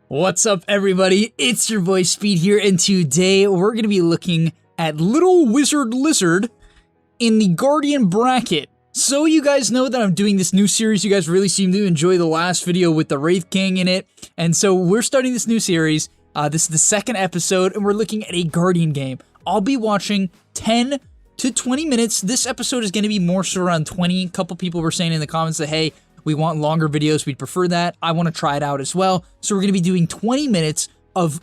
What's up, everybody? It's your boy Speed here, and today we're going to be looking at Little Wizard Lizard in the Guardian bracket. So you guys know that I'm doing this new series. You guys really seem to enjoy the last video with the Wraith King in it, and so we're starting this new series. This is the second episode, and we're looking at a Guardian game. I'll be watching 10 to 20 minutes. This episode is going to be more so around 20. A couple people were saying in the comments that, hey, we want longer videos, we'd prefer that. I want to try it out as well. So we're going to be doing 20 minutes of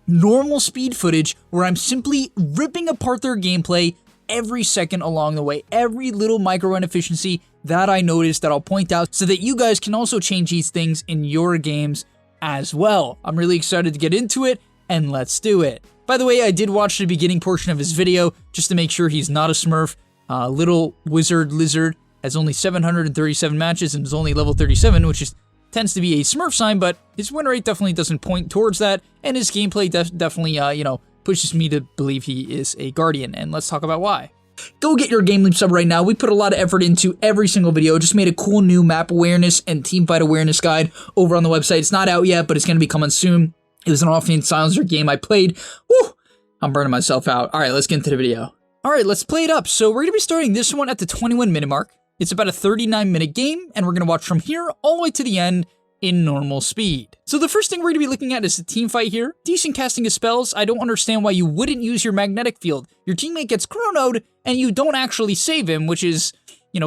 normal speed footage where I'm simply ripping apart their gameplay every second along the way. Every little micro inefficiency that I noticed that I'll point out so that you guys can also change these things in your games as well. I'm really excited to get into it, and let's do it. By the way, I did watch the beginning portion of his video just to make sure he's not a smurf. Little Wizard Lizard has only 737 matches and is only level 37, which tends to be a smurf sign, but his win rate definitely doesn't point towards that, and his gameplay definitely, pushes me to believe he is a Guardian, and let's talk about why. Go get your GameLeap sub right now. We put a lot of effort into every single video. Just made a cool new map awareness and teamfight awareness guide over on the website. It's not out yet, but it's going to be coming soon. It was an offhand silencer game I played. Woo! I'm burning myself out. All right, let's get into the video. All right, let's play it up. So we're going to be starting this one at the 21-minute mark. It's about a 39-minute game, and we're going to watch from here all the way to the end in normal speed. So the first thing we're going to be looking at is the team fight here. Decent casting of spells. I don't understand why you wouldn't use your magnetic field. Your teammate gets chronoed, and you don't actually save him, which is,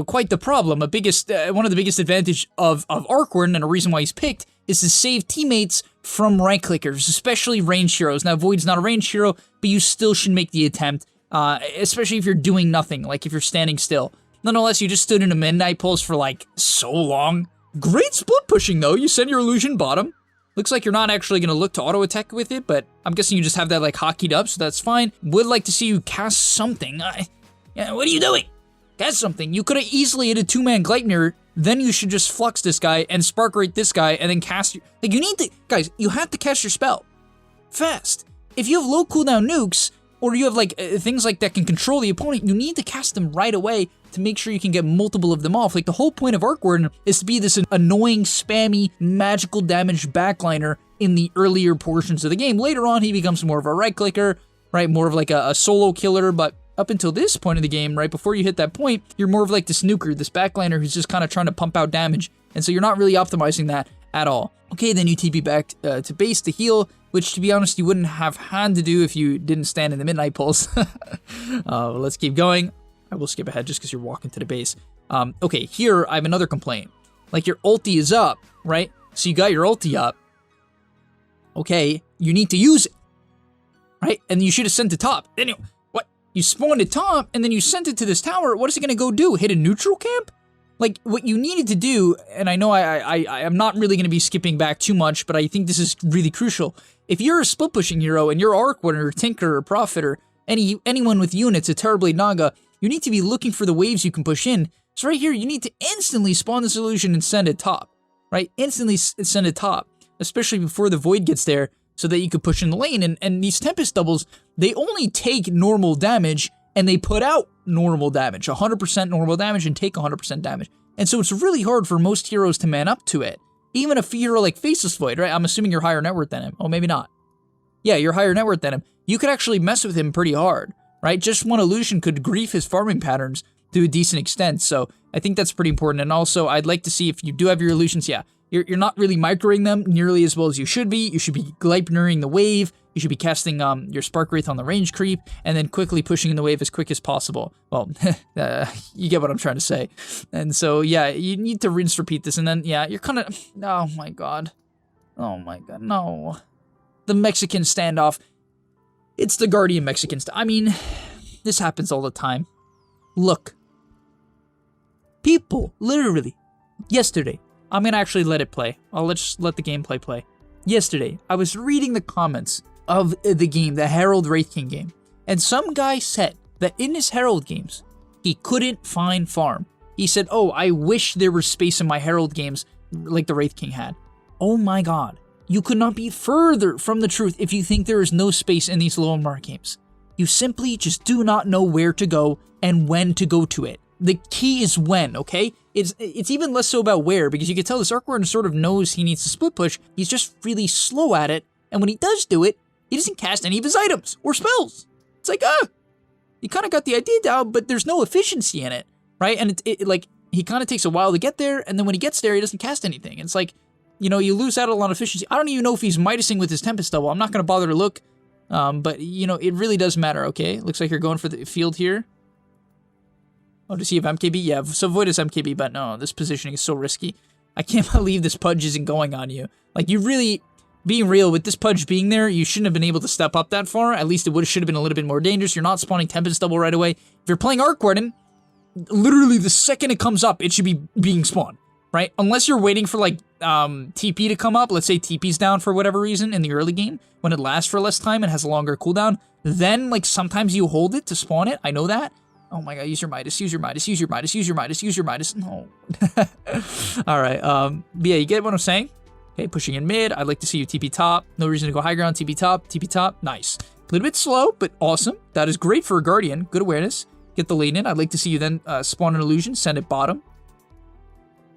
quite the problem. One of the biggest advantage of Arcwarden, and a reason why he's picked, is to save teammates from right-clickers, especially ranged heroes. Now, Void's not a ranged hero, but you still should make the attempt, especially if you're doing nothing, like if you're standing still. Nonetheless, you just stood in a midnight pulse for, so long. Great split pushing, though. You send your illusion bottom. Looks like you're not actually going to look to auto-attack with it, but I'm guessing you just have that, hockeyed up, so that's fine. Would like to see you cast something. What are you doing? Cast something. You could have easily hit a two-man Gleipnir, then you should just flux this guy and spark rate this guy, and then cast your... you need to... Guys, you have to cast your spell. Fast. If you have low cooldown nukes, or you have, things like that can control the opponent, you need to cast them right away to make sure you can get multiple of them off. The whole point of Arcwarden is to be this annoying, spammy, magical damage backliner in the earlier portions of the game. Later on, he becomes more of a right-clicker, right? More of a solo killer, but up until this point of the game, right before you hit that point, you're more of this nuker, this backliner who's just kind of trying to pump out damage, and so you're not really optimizing that at all. Okay, then you TP back to base to heal, which, to be honest, you wouldn't have had to do if you didn't stand in the midnight pulse. Let's keep going. I will skip ahead just because you're walking to the base. Okay, here I have another complaint. Your ulti is up, right? So you got your ulti up. Okay, you need to use it, right? And you should have sent it top. Then you spawned it top, and then you sent it to this tower. What is it going to go do? Hit a neutral camp? What you needed to do, and I know I'm not really going to be skipping back too much, but I think this is really crucial. If you're a split-pushing hero, and you're Arcwarden, or Tinker, or Prophet, or anyone with units, a Terrorblade Naga, you need to be looking for the waves you can push in. So right here, you need to instantly spawn this illusion and send it top, right? Instantly send it top, especially before the Void gets there, so that you could push in the lane. And these Tempest doubles, they only take normal damage, and they put out normal damage, 100% normal damage, and take 100% damage. And so it's really hard for most heroes to man up to it. Even a hero like Faceless Void, right? I'm assuming you're higher net worth than him. Oh, maybe not. Yeah, you're higher net worth than him. You could actually mess with him pretty hard, right? Just one illusion could grief his farming patterns to a decent extent. So I think that's pretty important. And also, I'd like to see if you do have your illusions, yeah, you're not really microing them nearly as well as you should be. You should be Gleipniring the wave. You should be casting your Spark Wraith on the range creep, and then quickly pushing in the wave as quick as possible. Well, you get what I'm trying to say. And so, yeah, you need to rinse, repeat this, and then, yeah, you're kind of... Oh, my God. Oh, my God, no. The Mexican standoff. It's the Guardian Mexican I mean, this happens all the time. Look. People, literally, yesterday... I'm going to actually let it play. I'll just let the gameplay play. Yesterday, I was reading the comments of the game, the Herald Wraith King game, and some guy said that in his Herald games, he couldn't find farm. He said, oh, I wish there was space in my Herald games like the Wraith King had. Oh my God. You could not be further from the truth if you think there is no space in these low MMR games. You simply just do not know where to go and when to go to it. The key is when, okay? It's even less so about where, because you can tell this Arc Warden sort of knows he needs to split push. He's just really slow at it, and when he does do it, he doesn't cast any of his items or spells. It's like, you kind of got the idea down, but there's no efficiency in it, right? And like, he kind of takes a while to get there, and then when he gets there, he doesn't cast anything. It's like, you know, you lose out a lot of efficiency. I don't even know if he's Midasing with his Tempest double. I'm not going to bother to look, but, you know, it really does matter, okay? Looks like you're going for the field here. Oh, does he have MKB? Yeah, so Void is MKB, but no, this positioning is so risky. I can't believe this Pudge isn't going on you. Like, you really, being real, with this Pudge being there, you shouldn't have been able to step up that far. At least it should have been a little bit more dangerous. You're not spawning Tempest double right away. If you're playing Arc Warden, literally the second it comes up, it should be being spawned, right? Unless you're waiting for, like, TP to come up. Let's say TP's down for whatever reason in the early game, when it lasts for less time and has a longer cooldown. Then, like, sometimes you hold it to spawn it. I know that. Oh my god, use your Midas, use your Midas, use your Midas, use your Midas, use your Midas. No. Alright, but yeah, you get what I'm saying? Okay, pushing in mid. I'd like to see you TP top. No reason to go high ground. TP top, TP top. Nice. A little bit slow, but awesome. That is great for a Guardian. Good awareness. Get the lane in. I'd like to see you then spawn an illusion, send it bottom.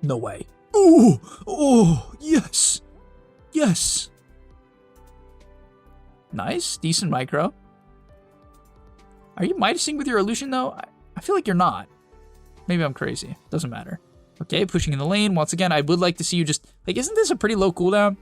No way. Oh, oh, yes. Yes. Nice. Decent micro. Are you Midasing with your illusion, though? I feel like you're not. Maybe I'm crazy. Doesn't matter. Okay, pushing in the lane. Once again, I would like to see you just... Like, isn't this a pretty low cooldown?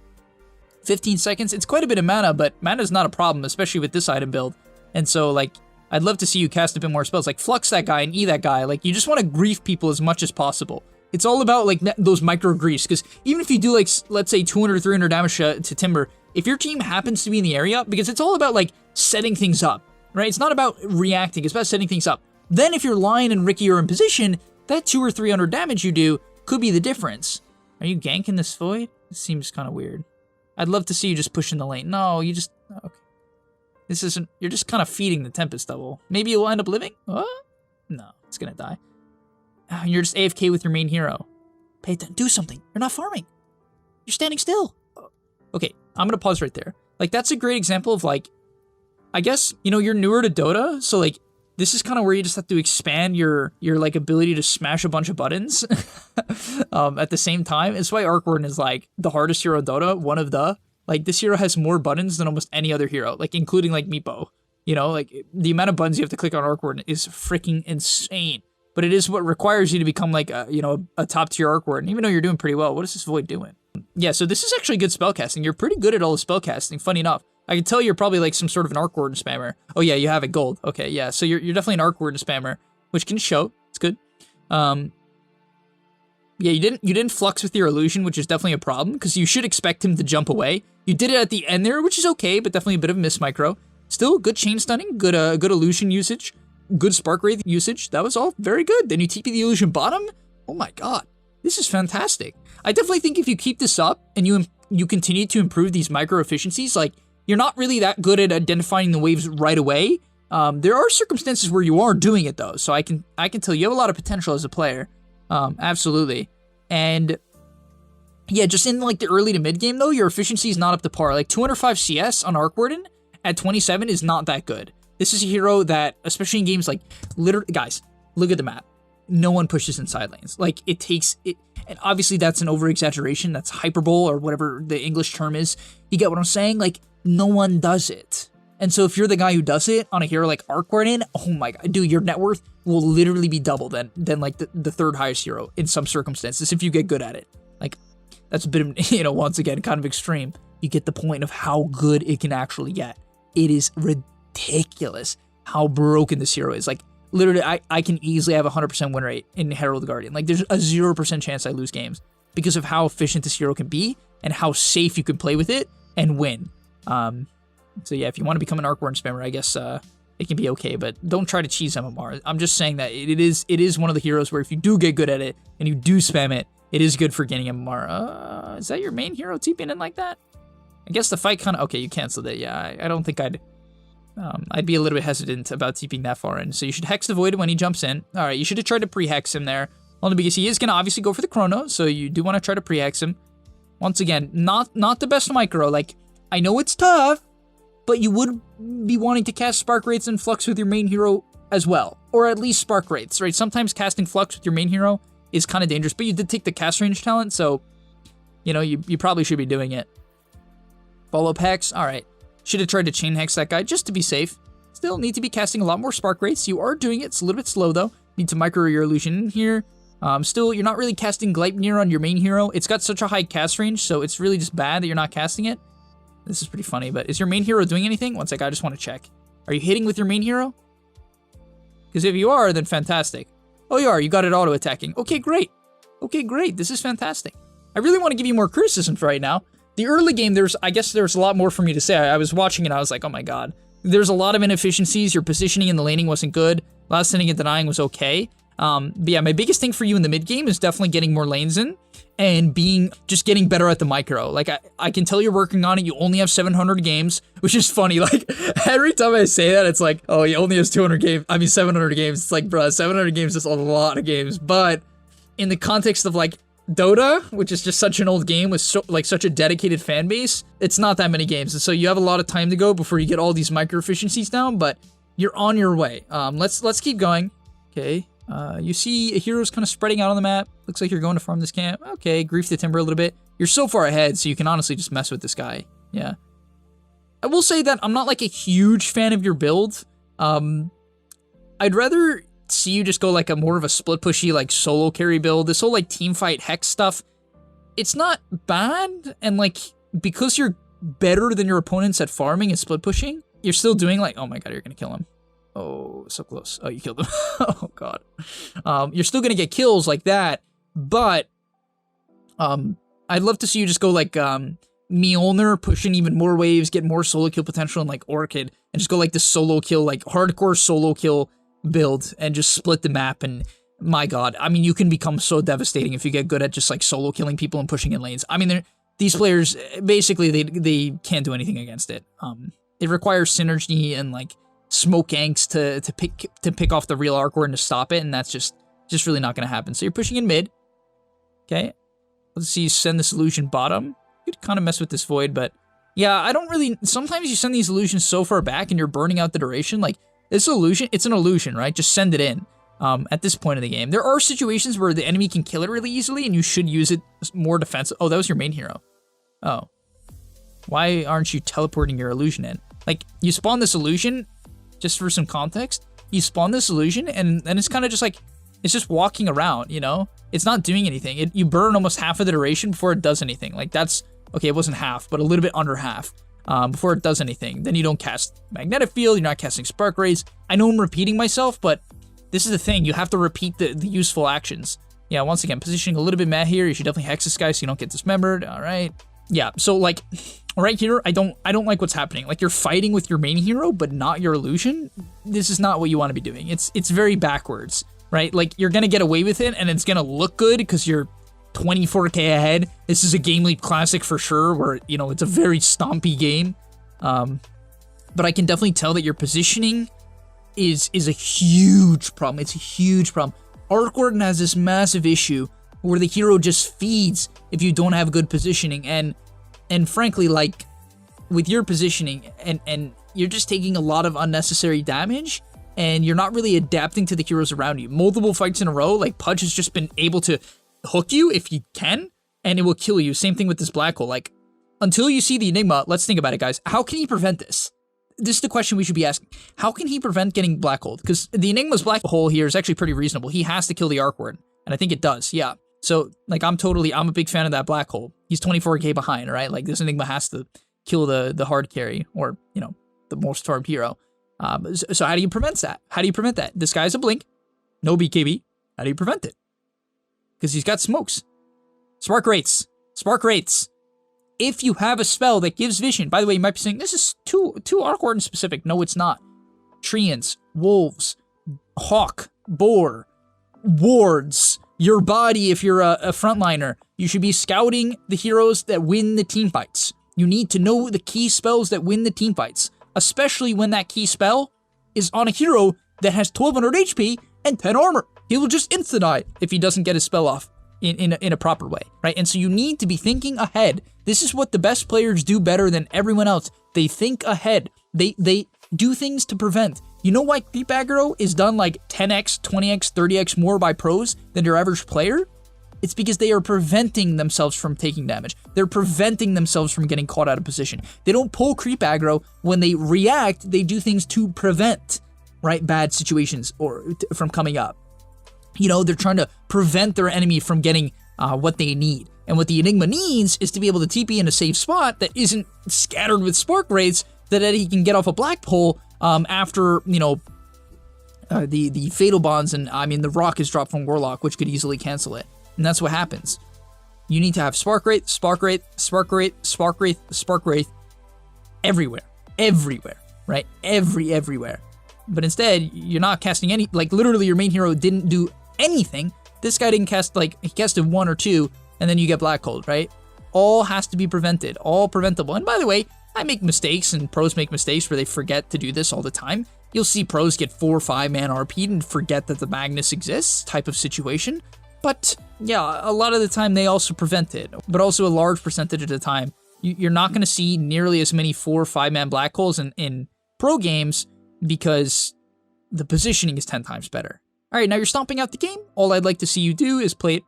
15 seconds? It's quite a bit of mana, but mana is not a problem, especially with this item build. And so, like, I'd love to see you cast a bit more spells. Like, Flux that guy and E that guy. Like, you just want to grief people as much as possible. It's all about, like, those micro griefs. Because even if you do, like, let's say 200 or 300 damage to Timber, if your team happens to be in the area, because it's all about, like, setting things up. Right? It's not about reacting, it's about setting things up. Then if your Lion and Ricky are in position, that 200 or 300 damage you do could be the difference. Are you ganking this Void? It seems kind of weird. I'd love to see you just push in the lane. No, you just... Okay. This isn't... You're just kind of feeding the Tempest double. Maybe you'll end up living? What? No, it's gonna die. You're just AFK with your main hero. Pay attention. Do something. You're not farming. You're standing still. Okay, I'm gonna pause right there. Like, that's a great example of, like, I guess, you know, you're newer to Dota, so, like, this is kind of where you just have to expand your like, ability to smash a bunch of buttons at the same time. It's why Arc Warden is, like, the hardest hero in Dota, one of the. Like, this hero has more buttons than almost any other hero, like, including, like, Meepo. You know, like, the amount of buttons you have to click on Arc Warden is freaking insane. But it is what requires you to become, like, you know, a top-tier Arc Warden, even though you're doing pretty well. What is this Void doing? Yeah, so this is actually good spellcasting. You're pretty good at all the spellcasting, funny enough. I can tell you're probably like some sort of an Arc Warden spammer. Oh yeah, you have it gold. Okay, yeah, so you're definitely an Arc Warden spammer, which can show. It's good. Yeah, you didn't flux with your illusion, which is definitely a problem because you should expect him to jump away. You did it at the end there, which is okay, but definitely a bit of a miss micro. Still good chain stunning, good illusion usage, good spark wraith usage. That was all very good. Then you TP the illusion bottom. Oh my god, this is fantastic. I definitely think if you keep this up and you continue to improve these micro efficiencies, like, you're not really that good at identifying the waves right away. There are circumstances where you are doing it though, so I can tell you have a lot of potential as a player. Absolutely. And yeah, just in like the early to mid game though, your efficiency is not up to par. Like 205 CS on Arc Warden at 27 is not that good. This is a hero that, especially in games like, literally, guys, look at the map. No one pushes in side lanes. Like, it takes it, and obviously that's an over exaggeration. That's hyperbole or whatever the English term is. You get what I'm saying? Like, no one does it. And so if you're the guy who does it on a hero like Arc Warden, oh my god, dude, your net worth will literally be double than like the third highest hero in some circumstances if you get good at it. Like, that's a bit of, you know, once again, kind of extreme. You get the point of how good it can actually get. It is ridiculous how broken this hero is. Like, literally, I can easily have a 100% win rate in Herald Guardian. Like, there's a 0% chance I lose games because of how efficient this hero can be and how safe you can play with it and win. So yeah, if you want to become an Arc Warden spammer, I guess it can be okay, but don't try to cheese MMR. I'm just saying that it is one of the heroes where if you do get good at it and you do spam it, it is good for getting MMR. Is that your main hero TPing in like that? I guess the fight kind of... Okay, you canceled it. Yeah, I don't think I'd be a little bit hesitant about TPing that far in. So you should Hex the Void when he jumps in. All right, you should have tried to pre-Hex him there. Only because he is going to obviously go for the Chrono, so you do want to try to pre-Hex him. Once again, not the best micro. Like, I know it's tough, but you would be wanting to cast Spark Wraiths and Flux with your main hero as well. Or at least Spark Wraiths, right? Sometimes casting Flux with your main hero is kind of dangerous. But you did take the cast range talent, so, you know, you probably should be doing it. Follow-up hex, all right. Should have tried to chain hex that guy just to be safe. Still need to be casting a lot more spark rates. You are doing it. It's a little bit slow, though. Need to micro your illusion in here. Still, you're not really casting Gleipnir on your main hero. It's got such a high cast range, so it's really just bad that you're not casting it. This is pretty funny, but is your main hero doing anything? One sec, I just want to check. Are you hitting with your main hero? Because if you are, then fantastic. Oh, you are. You got it auto-attacking. Okay, great. Okay, great. This is fantastic. I really want to give you more criticism for right now. The early game, I guess there's a lot more for me to say. I was watching it, I was like, oh my god. There's a lot of inefficiencies. Your positioning in the laning wasn't good. Last standing and denying was okay. But yeah, my biggest thing for you in the mid game is definitely getting more lanes in and just getting better at the micro. Like, I can tell you're working on it. You only have 700 games, which is funny. Like, every time I say that, it's like, oh, he only has 200 games. I mean, 700 games. It's like, bruh, 700 games is a lot of games. But in the context of, like, Dota, which is just such an old game with such a dedicated fan base, it's not that many games. And so you have a lot of time to go before you get all these micro efficiencies down, but you're on your way. Let's keep going. Okay. You see a hero's kind of spreading out on the map. Looks like you're going to farm this camp. Okay, grief the timber a little bit. You're so far ahead, so you can honestly just mess with this guy. Yeah. I will say that I'm not like a huge fan of your build. I'd rather see you just go like a more of a split pushy like solo carry build. This whole like team fight hex stuff, it's not bad, and like because you're better than your opponents at farming and split pushing, you're still doing like, oh my god, you're gonna kill him. Oh, so close. Oh, you killed him. Oh god. You're still gonna get kills like that, but I'd love to see you just go like Mjolnir, pushing even more waves, get more solo kill potential, and like Orchid, and just go like the solo kill, like hardcore solo kill build, and just split the map. And my god, I mean, you can become so devastating if you get good at just like solo killing people and pushing in lanes. I mean, these players basically they can't do anything against it. It requires synergy and like smoke ganks to pick off the real Arcor and to stop it, and that's just really not going to happen. So you're pushing in mid. Okay, let's see. Send this illusion bottom. You could kind of mess with this void, but yeah, I don't really. Sometimes you send these illusions so far back and you're burning out the duration. Like this illusion, it's an illusion, right? Just send it in. At this point in the game, there are situations where the enemy can kill it really easily, and you should use it more defensive. Oh, that was your main hero. Oh, why aren't you teleporting your illusion in? Like you spawn this illusion. Just for some context, you spawn this illusion, and then it's kind of just like, it's just walking around, you know? It's not doing anything. You burn almost half of the duration before it does anything. Like that's, okay, it wasn't half, but a little bit under half before it does anything. Then you don't cast Magnetic Field, you're not casting Spark Rays. I know I'm repeating myself, but this is the thing. You have to repeat the useful actions. Yeah, once again, positioning a little bit mad here. You should definitely hex this guy so you don't get dismembered. All right. Yeah, so like right here, I don't like what's happening. Like you're fighting with your main hero, but not your illusion. This is not what you want to be doing. It's very backwards, right? Like you're gonna get away with it, and it's gonna look good because you're 24K ahead. This is a GameLeap classic for sure, where you know it's a very stompy game. But I can definitely tell that your positioning is a huge problem. It's a huge problem. Arc Warden has this massive issue where the hero just feeds if you don't have good positioning, and frankly, like with your positioning, and you're just taking a lot of unnecessary damage, and you're not really adapting to the heroes around you. Multiple fights in a row, like Pudge has just been able to hook you if he can, and it will kill you. Same thing with this black hole. Like until you see the Enigma, let's think about it, guys. How can he prevent this? This is the question we should be asking. How can he prevent getting black hole? Because the Enigma's black hole here is actually pretty reasonable. He has to kill the Arc Warden, and I think it does. Yeah. So, like, I'm a big fan of that black hole. He's 24K behind, right? Like, this Enigma has to kill the hard carry, or, you know, the most farmed hero. So how do you prevent that? How do you prevent that? This guy's a blink, no BKB. How do you prevent it? Because he's got smokes. Spark rates. Spark rates. If you have a spell that gives vision, by the way, you might be saying, this is too Arc Warden specific. No, it's not. Treants, wolves, hawk, boar, wards, your body, if you're a frontliner, you should be scouting the heroes that win the team fights. You need to know the key spells that win the team fights, especially when that key spell is on a hero that has 1200 HP and 10 armor. He will just insta-die if he doesn't get his spell off in a proper way, right? And so you need to be thinking ahead. This is what the best players do better than everyone else. They think ahead. They do things to prevent. You know why creep aggro is done like 10x, 20x, 30x more by pros than your average player? It's because they are preventing themselves from taking damage. They're preventing themselves from getting caught out of position. They don't pull creep aggro. When they react, they do things to prevent, right, bad situations or from coming up. You know, they're trying to prevent their enemy from getting what they need. And what the Enigma needs is to be able to TP in a safe spot that isn't scattered with spark rates, that he can get off a black pole after, you know, the Fatal Bonds and, I mean, the Rock is dropped from Warlock, which could easily cancel it. And that's what happens. You need to have Spark Wraith, Spark Wraith, Spark Wraith, Spark Wraith, Spark Wraith everywhere. Everywhere, right? Everywhere. But instead, you're not casting any, like, literally your main hero didn't do anything. This guy didn't cast, like, he casted 1 or 2, and then you get Black Cold, right? All has to be prevented, all preventable. And by the way, I make mistakes, and pros make mistakes where they forget to do this all the time. You'll see pros get 4 or 5 man RP'd and forget that the Magnus exists, type of situation. But yeah, a lot of the time they also prevent it, but also a large percentage of the time. You're not going to see nearly as many 4 or 5 man black holes in pro games because the positioning is 10 times better. All right, now you're stomping out the game. All I'd like to see you do is play it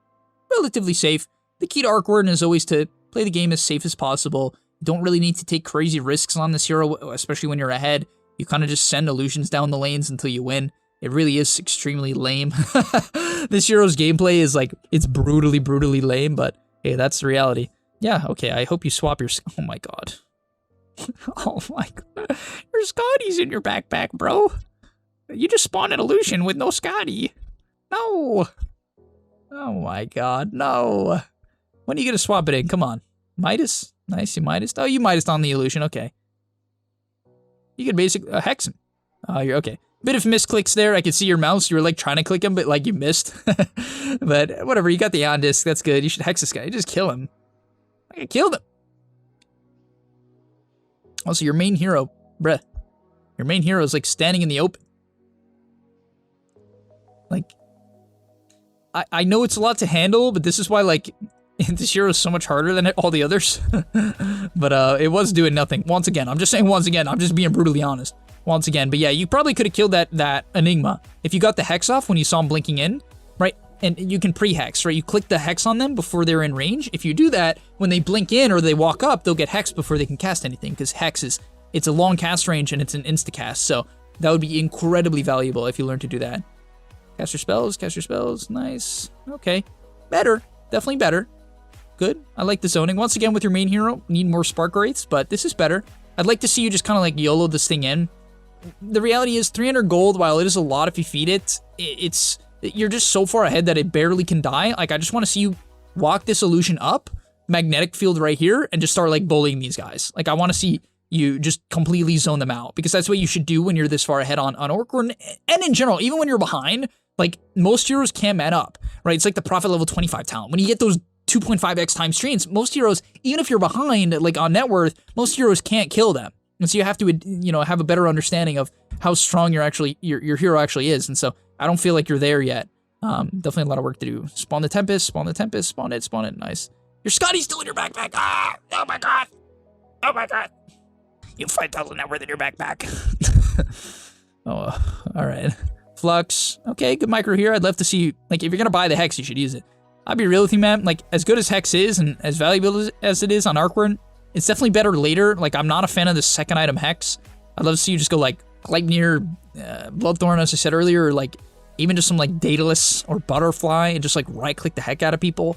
relatively safe. The key to Arc Warden is always to play the game as safe as possible. You don't really need to take crazy risks on this hero, especially when you're ahead. You kind of just send illusions down the lanes until you win. It really is extremely lame. This hero's gameplay is like, it's brutally lame, but hey, that's the reality. Yeah, okay, I hope you swap your... Oh my god. Oh my god. Your Scotty's in your backpack, bro. You just spawned an illusion with no Scotty. No. Oh my god, no. When are you gonna swap it in? Come on. Midas? Nice, you Midas. Oh, you Midas on the illusion, okay. You can basically hex him. Oh, you're okay. Bit of misclicks there. I could see your mouse. You were like trying to click him, but like you missed. But whatever, you got the on disc. That's good. You should hex this guy. Just kill him. I killed him. Also, your main hero, bruh. Your main hero is like standing in the open. Like, I know it's a lot to handle, but this is why like this hero is so much harder than all the others. But it was doing nothing. Once again, I'm just saying once again. I'm just being brutally honest. Once again, but yeah, you probably could have killed that Enigma if you got the hex off when you saw him blinking in, right? And you can pre-hex, right? You click the hex on them before they're in range. If you do that, when they blink in or they walk up, they'll get hexed before they can cast anything, because hex is, it's a long cast range and it's an insta-cast, so that would be incredibly valuable if you learn to do that. Cast your spells, nice. Okay, better, definitely better. Good, I like the zoning. Once again, with your main hero, need more Spark Wraiths, but this is better. I'd like to see you just kind of like YOLO this thing in. The reality is 300 gold, while it is a lot if you feed it, you're just so far ahead that it barely can die. Like, I just want to see you walk this illusion up, magnetic field right here, and just start like bullying these guys. Like, I want to see you just completely zone them out, because that's what you should do when you're this far ahead on Orc, and in general, even when you're behind, like, most heroes can't man up, right? It's like the Prophet level 25 talent. When you get those 2.5x time streams, most heroes, even if you're behind, like on net worth, most heroes can't kill them. And so you have to, you know, have a better understanding of how strong your hero actually is. And so I don't feel like you're there yet. Definitely a lot of work to do. Spawn the Tempest, spawn it, nice. Your Scotty's still in your backpack. Ah, oh my god. Oh my god. You have 5,000 net worth in your backpack. Oh, all right. Flux. Okay, good micro here. I'd love to see, like, if you're going to buy the Hex, you should use it. I'll be real with you, man. Like, as good as Hex is and as valuable as it is on Arcward, it's definitely better later. Like, I'm not a fan of the second item Hex. I'd love to see you just go, like, near Bloodthorn, as I said earlier, or, like, even just some, like, Daedalus or Butterfly and just, like, right-click the heck out of people.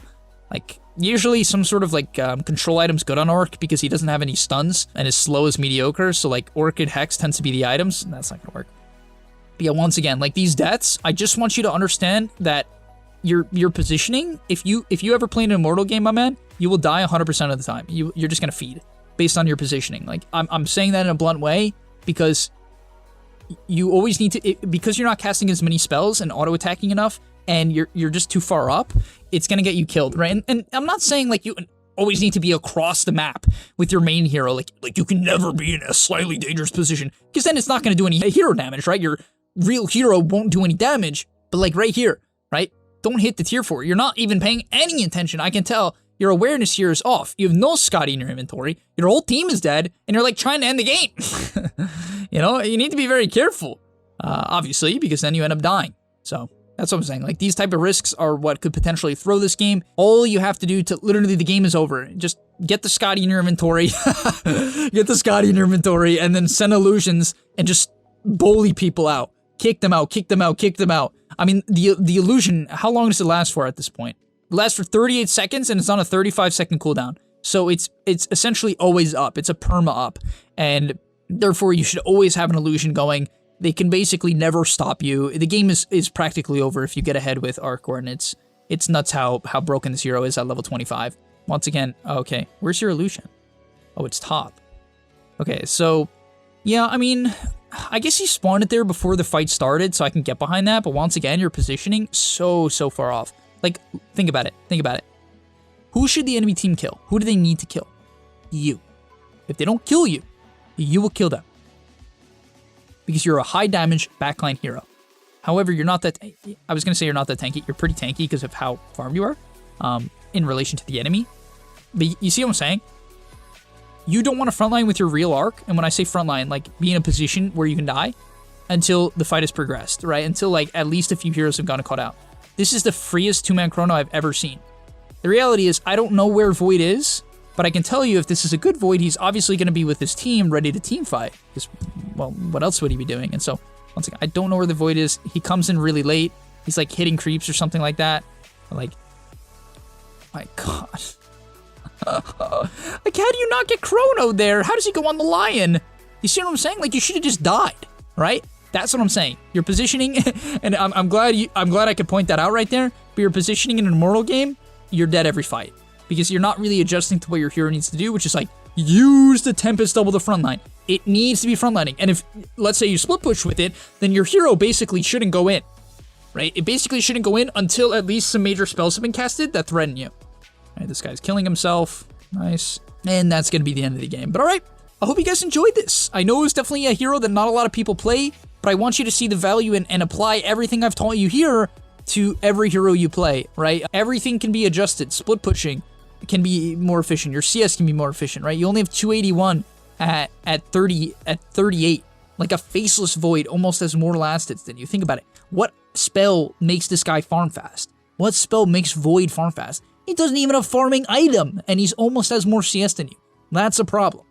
Like, usually some sort of, like, control item's good on Orc because he doesn't have any stuns and his slow is mediocre, so, like, Orchid Hex tends to be the items, and that's not gonna work. But yeah, once again, like, these deaths, I just want you to understand that your positioning, if you ever play an Immortal game, my man, you will die 100% of the time. You're just gonna feed based on your positioning. Like, I'm saying that in a blunt way because you always need to, because you're not casting as many spells and auto-attacking enough, and you're just too far up, it's gonna get you killed, right? And I'm not saying, like, you always need to be across the map with your main hero, like you can never be in a slightly dangerous position, because then it's not gonna do any hero damage, right? Your real hero won't do any damage, but like right here, right? Don't hit the tier 4. You're not even paying any attention. I can tell your awareness here is off. You have no Scotty in your inventory. Your whole team is dead, and you're like trying to end the game. You know, you need to be very careful. obviously, because then you end up dying. So that's what I'm saying. Like, these type of risks are what could potentially throw this game. All you have to do to literally the game is over. Just get the Scotty in your inventory, get the Scotty in your inventory, and then send illusions and just bully people out. Kick them out, kick them out, kick them out. I mean, the illusion, how long does it last for at this point? It lasts for 38 seconds and it's on a 35-second cooldown. So it's essentially always up. It's a perma up. And therefore, you should always have an illusion going. They can basically never stop you. The game is practically over if you get ahead with arc coordinates. It's nuts how broken this hero is at level 25. Once again, okay, where's your illusion? Oh, it's top. Okay, so, yeah, I mean, I guess you spawned it there before the fight started, so I can get behind that, but once again, your positioning so far off. Like, think about it, think about it. Who should the enemy team kill? Who do they need to kill? You. If they don't kill you, you will kill them. Because you're a high damage backline hero. However, you're not that, I was going to say you're not that tanky, you're pretty tanky because of how farmed you are in relation to the enemy. But you see what I'm saying? You don't want to frontline with your real arc, and when I say frontline, like be in a position where you can die until the fight has progressed, right? Until like at least a few heroes have gone caught out. This is the freest 2-man chrono I've ever seen. The reality is I don't know where Void is, but I can tell you if this is a good Void, he's obviously going to be with his team ready to team fight. Because, well, what else would he be doing? And so, once again, I don't know where the Void is. He comes in really late. He's like hitting creeps or something like that. Like, my God. Like, how do you not get Chrono there? How does he go on the Lion? You see what I'm saying? Like, you should have just died, right? That's what I'm saying. Your positioning, and I'm glad I could point that out right there. But your positioning in an Immortal game, you're dead every fight because you're not really adjusting to what your hero needs to do, which is like use the Tempest double the front line. It needs to be frontlining, and if let's say you split push with it, then your hero basically shouldn't go in, right? It basically shouldn't go in until at least some major spells have been casted that threaten you. Right, this guy's killing himself. Nice. And that's going to be the end of the game. But all right, I hope you guys enjoyed this. I know it's definitely a hero that not a lot of people play, but I want you to see the value and apply everything I've taught you here to every hero you play, right? Everything can be adjusted. Split pushing can be more efficient. Your CS can be more efficient, right? You only have 281 at 38. Like a Faceless Void almost has more lastics than you. Think about it. What spell makes this guy farm fast? What spell makes Void farm fast? He doesn't even have a farming item, and he's almost has more CS than you. That's a problem,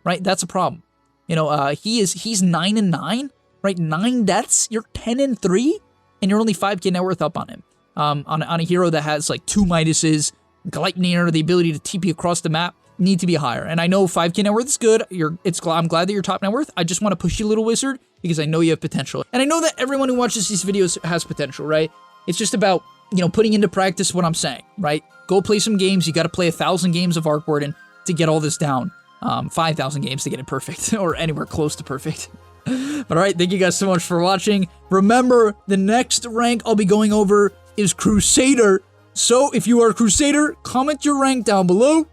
right? That's a problem. You know, he's 9-9, right? 9 deaths. You're 10-3, and you're only 5k net worth up on him. On a hero that has like 2 Midases, Gleipnir, the ability to TP across the map, need to be higher. And I know 5k net worth is good. I'm glad that you're top net worth. I just want to push you, Little Wizard, because I know you have potential. And I know that everyone who watches these videos has potential, right? It's just about, you know, putting into practice what I'm saying, right? Go play some games. You got to play 1,000 games of Arc Warden to get all this down. 5,000 games to get it perfect, or anywhere close to perfect. But all right, thank you guys so much for watching. Remember, the next rank I'll be going over is Crusader. So if you are a Crusader, comment your rank down below.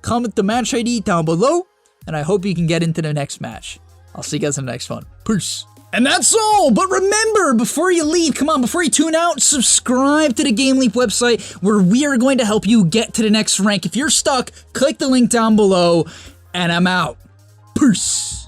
Comment the match ID down below. And I hope you can get into the next match. I'll see you guys in the next one. Peace. And that's all, but remember, before you leave, come on, before you tune out, subscribe to the GameLeap website where we are going to help you get to the next rank. If you're stuck, click the link down below, and I'm out. Peace.